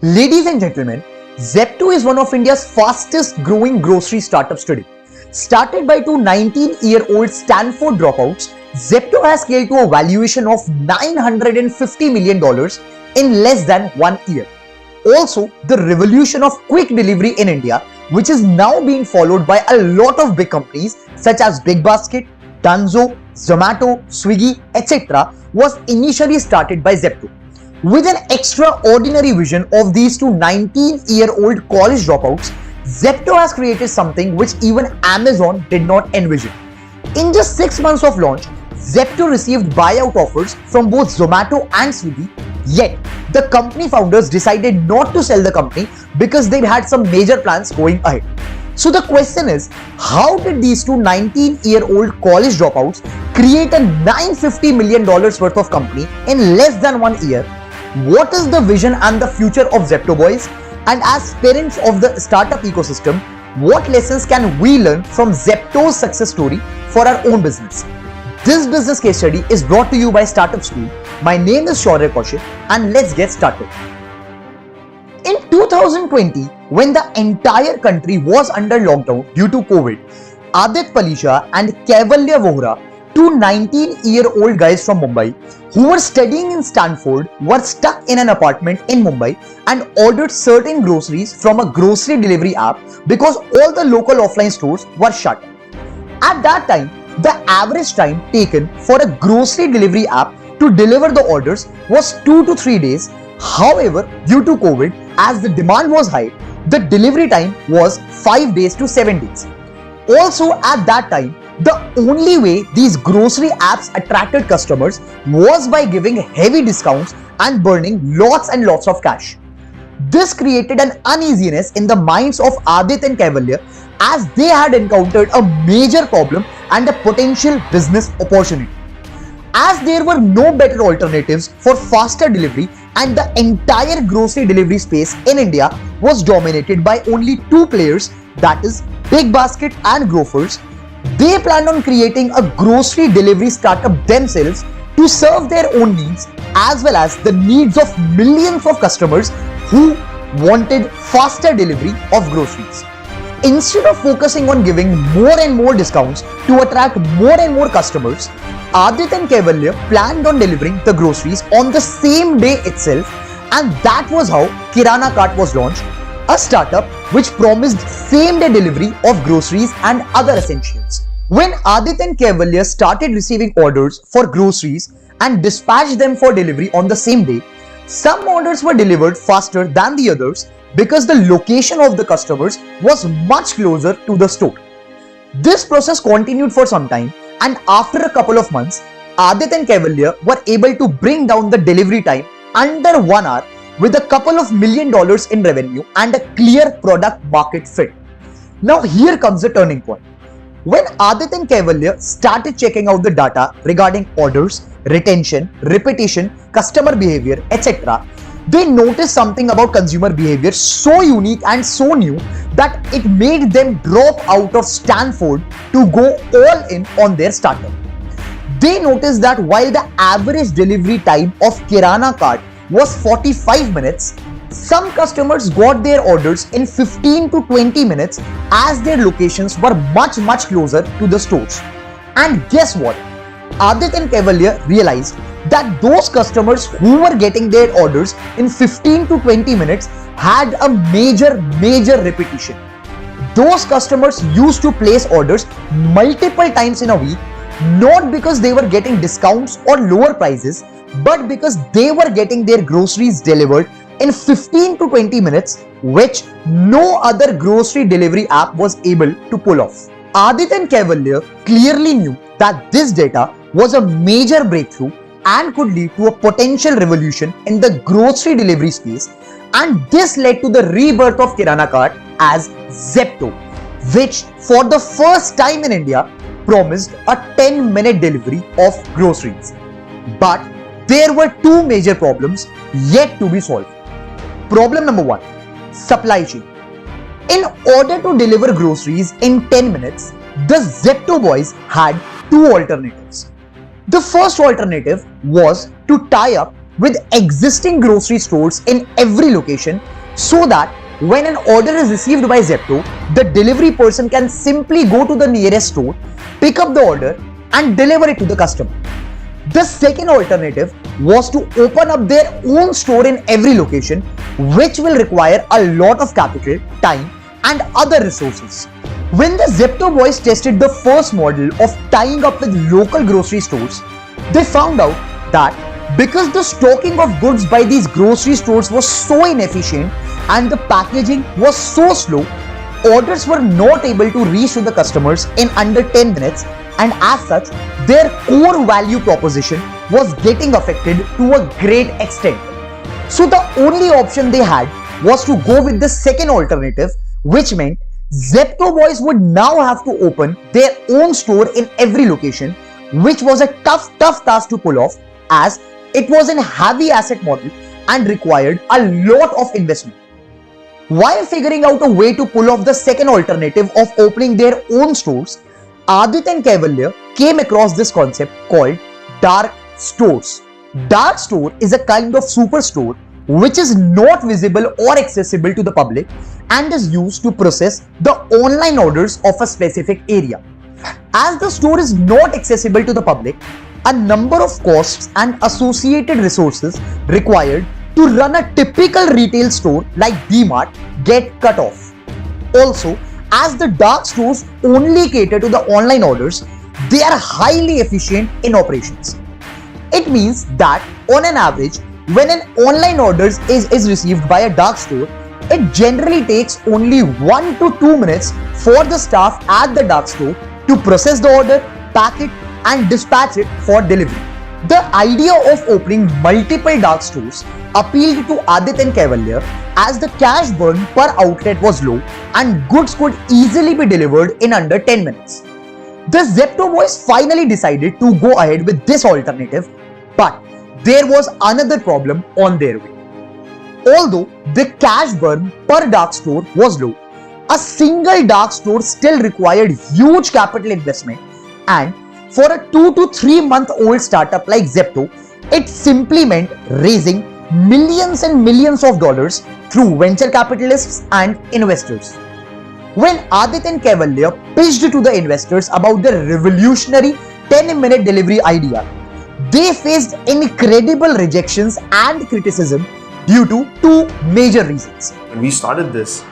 Ladies and gentlemen, Zepto is one of India's fastest growing grocery startups today. Started by two 19-year-old Stanford dropouts, Zepto has scaled to a valuation of $950 million in less than 1 year. Also, the revolution of quick delivery in India, which is now being followed by a lot of big companies such as bigbasket, Dunzo, Zomato, Swiggy, etc., was initially started by Zepto. With an extraordinary vision of these two 19-year-old college dropouts, Zepto has created something which even Amazon did not envision. In just 6 months of launch, Zepto received buyout offers from both Zomato and Swiggy, yet the company founders decided not to sell the company because they had some major plans going ahead. So the question is, how did these two 19-year-old college dropouts create a $950 million worth of company in less than 1 year? What is the vision and the future of Zepto boys? And as parents of the startup ecosystem, what lessons can we learn from Zepto's success story for our own business? This business case study is brought to you by Startup School. My name is Shaurya Kaushik and let's get started. In 2020, when the entire country was under lockdown due to COVID, Aadit Palicha and Kaivalya Vohra, two 19-year-old guys from Mumbai who were studying in Stanford, were stuck in an apartment in Mumbai and ordered certain groceries from a grocery delivery app because all the local offline stores were shut. At that time, the average time taken for a grocery delivery app to deliver the orders was 2 to 3 days. However, due to COVID, as the demand was high, the delivery time was 5 days to 7 days. Also, at that time, the only way these grocery apps attracted customers was by giving heavy discounts and burning lots and lots of cash. This created an uneasiness in the minds of Aadit and Kaivalya as they had encountered a major problem and a potential business opportunity. As there were no better alternatives for faster delivery and the entire grocery delivery space in India was dominated by only two players, that is bigbasket and Grofers, they planned on creating a grocery delivery startup themselves to serve their own needs as well as the needs of millions of customers who wanted faster delivery of groceries. Instead of focusing on giving more and more discounts to attract more and more customers, Aadit and Kaivalya planned on delivering the groceries on the same day itself, and that was how Kirana Cart was launched, a startup which promised same-day delivery of groceries and other essentials. When Aadit and Kaivalya started receiving orders for groceries and dispatched them for delivery on the same day, some orders were delivered faster than the others because the location of the customers was much closer to the store. This process continued for some time, and after a couple of months, Aadit and Kaivalya were able to bring down the delivery time under 1 hour with a couple of $1 million in revenue and a clear product market fit. Now here comes the turning point. When Aadit and Kaivalya started checking out the data regarding orders, retention, repetition, customer behavior, etc., they noticed something about consumer behavior so unique and so new that it made them drop out of Stanford to go all in on their startup. They noticed that while the average delivery time of Kirana Cart was 45 minutes, some customers got their orders in 15 to 20 minutes as their locations were much closer to the stores. And guess what? Aadit and Kaivalya realized that those customers who were getting their orders in 15 to 20 minutes had a major repetition. Those customers used to place orders multiple times in a week, not because they were getting discounts or lower prices, but because they were getting their groceries delivered in 15 to 20 minutes, which no other grocery delivery app was able to pull off. Aadit and Kaivalya clearly knew that this data was a major breakthrough and could lead to a potential revolution in the grocery delivery space, and this led to the rebirth of Kirana Cart as Zepto, which for the first time in India promised a 10-minute delivery of groceries. But there were two major problems yet to be solved. Problem number 1, supply chain. In order to deliver groceries in 10 minutes, the Zepto boys had two alternatives. The first alternative was to tie up with existing grocery stores in every location so that when an order is received by Zepto, the delivery person can simply go to the nearest store, pick up the order and deliver it to the customer. The second alternative was to open up their own store in every location, which will require a lot of capital, time and other resources. When the Zepto boys tested the first model of tying up with local grocery stores, they found out that because the stocking of goods by these grocery stores was so inefficient and the packaging was so slow, orders were not able to reach to the customers in under 10 minutes, and as such, their core value proposition was getting affected to a great extent. So the only option they had was to go with the second alternative, which meant Zepto boys would now have to open their own store in every location, which was a tough task to pull off as it was a heavy asset model and required a lot of investment. While figuring out a way to pull off the second alternative of opening their own stores, Aadit and Kaivalya came across this concept called dark stores. Dark store is a kind of superstore which is not visible or accessible to the public and is used to process the online orders of a specific area. As the store is not accessible to the public, a number of costs and associated resources required to run a typical retail store like Dmart get cut off. Also, as the dark stores only cater to the online orders, they are highly efficient in operations. It means that on an average, when an online order is received by a dark store, it generally takes only 1 to 2 minutes for the staff at the dark store to process the order, pack it and dispatch it for delivery. The idea of opening multiple dark stores appealed to Aadit and Kaivalya as the cash burn per outlet was low and goods could easily be delivered in under 10 minutes. The Zepto boys finally decided to go ahead with this alternative, but there was another problem on their way. Although the cash burn per dark store was low, a single dark store still required huge capital investment, and for a 2 to 3 month old startup like Zepto, it simply meant raising millions and millions of dollars through venture capitalists and investors. When Aadit and Kaivalya pitched to the investors about the revolutionary 10-minute delivery idea, they faced incredible rejections and criticism due to two major reasons. When we started this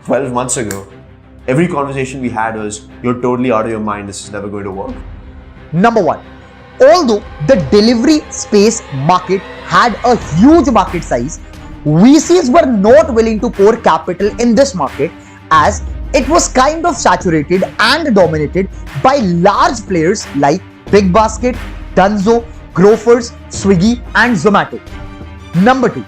12 months ago, every conversation we had was, you're totally out of your mind, this is never going to work. Number one, although the delivery space market had a huge market size, VCs were not willing to pour capital in this market as it was kind of saturated and dominated by large players like bigbasket, Dunzo, Grofers, Swiggy and Zomato. Number two,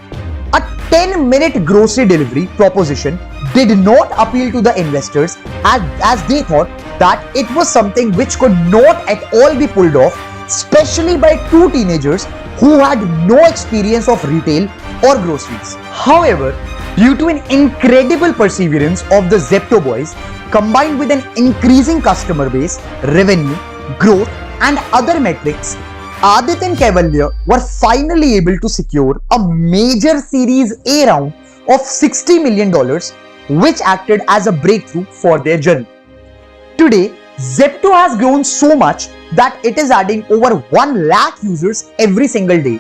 a 10-minute grocery delivery proposition did not appeal to the investors as they thought that it was something which could not at all be pulled off, especially by two teenagers who had no experience of retail or groceries. However, due to an incredible perseverance of the Zepto boys, combined with an increasing customer base, revenue, growth and other metrics, Aadit and Kaivalya were finally able to secure a major Series A round of $60 million, which acted as a breakthrough for their journey. Today, Zepto has grown so much that it is adding over 1 lakh users every single day.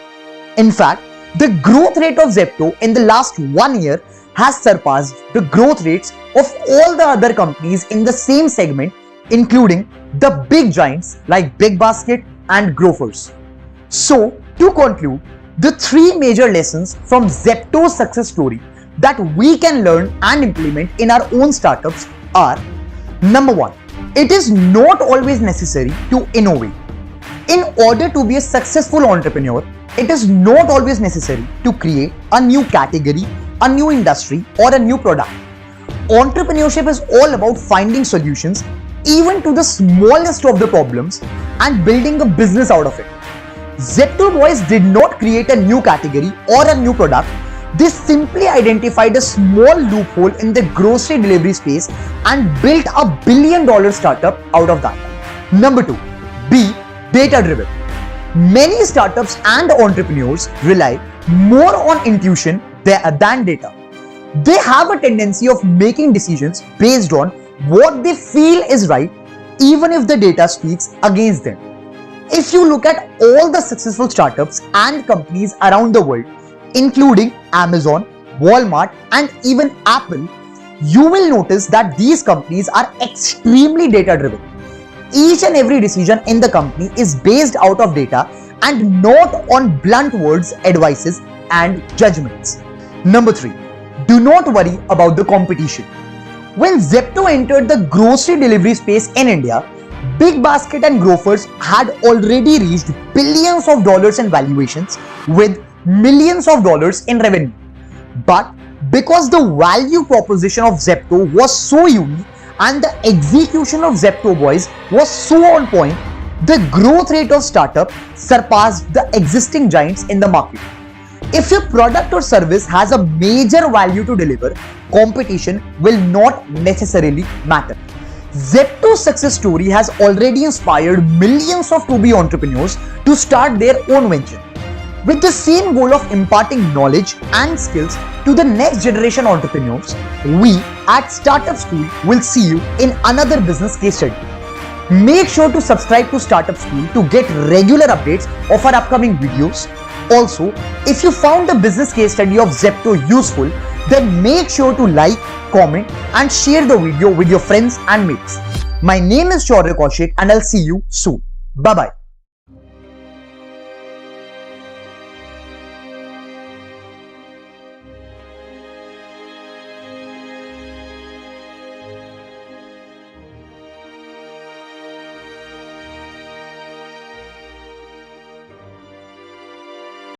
In fact, the growth rate of Zepto in the last 1 year has surpassed the growth rates of all the other companies in the same segment, including the big giants like bigbasket and Grofers. So, to conclude, the 3 major lessons from Zepto's success story that we can learn and implement in our own startups are: number 1, it is not always necessary to innovate. In order to be a successful entrepreneur, it is not always necessary to create a new category, a new industry, or a new product. Entrepreneurship is all about finding solutions even to the smallest of the problems and building a business out of it. Zepto boys did not create a new category or a new product. They simply identified a small loophole in the grocery delivery space and built a $1 billion startup out of that. Number 2, be data driven. Many startups and entrepreneurs rely more on intuition than data. They have a tendency of making decisions based on what they feel is right, even if the data speaks against them. If you look at all the successful startups and companies around the world, including Amazon, Walmart, and even Apple, you will notice that these companies are extremely data-driven. Each and every decision in the company is based out of data and not on blunt words, advices, and judgments. Number 3, do not worry about the competition. When Zepto entered the grocery delivery space in India, Bigbasket and Grofers had already reached billions of dollars in valuations with millions of dollars in revenue. But because the value proposition of Zepto was so unique and the execution of Zepto boys was so on point, the growth rate of startup surpassed the existing giants in the market. If your product or service has a major value to deliver, competition will not necessarily matter. Zepto's success story has already inspired millions of to-be entrepreneurs to start their own venture. With the same goal of imparting knowledge and skills to the next generation entrepreneurs, we at Startup School will see you in another business case study. Make sure to subscribe to Startup School to get regular updates of our upcoming videos. Also, if you found the business case study of Zepto useful, then make sure to like, comment and share the video with your friends and mates. My name is Shaurya Kaushik and I'll see you soon. Bye-bye.